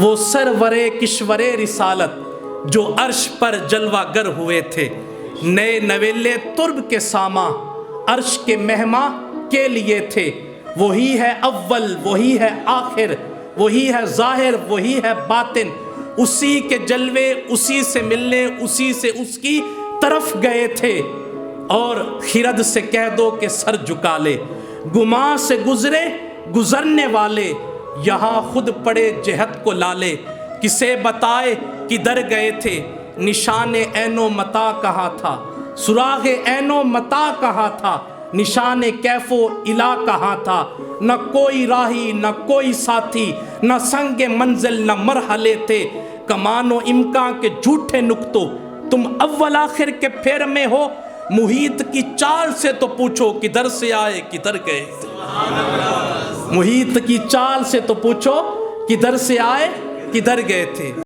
وہ سرورے کشورے رسالت جو عرش پر جلوہ گر ہوئے تھے، نئے نویلے ترب کے ساماں عرش کے مہماں کے لیے تھے۔ وہی ہے اول، وہی ہے آخر، وہی ہے ظاہر، وہی ہے باطن، اسی کے جلوے اسی سے ملنے، اسی سے اس کی طرف گئے تھے۔ اور خرد سے کہہ دو کہ سر جھکا لے، گماں سے گزرے گزرنے والے، یہاں خود پڑے جہت کو لالے۔ کسے بتائے کدھر گئے تھے، نشان عین و متا کہاں تھا، سراغ عین و متا کہاں تھا، نشان کیف و الا کہاں تھا۔ نہ کوئی راہی نہ کوئی ساتھی، نہ سنگ منزل نہ مرحلے تھے، کمان و امکان کے جھوٹے نقطوں، تم اول آخر کے پھیر میں ہو۔ محیط کی چال سے تو پوچھو کدھر سے آئے کدھر گئے تھے، محیط کی چال سے تو پوچھو کدھر سے آئے کدھر گئے تھے۔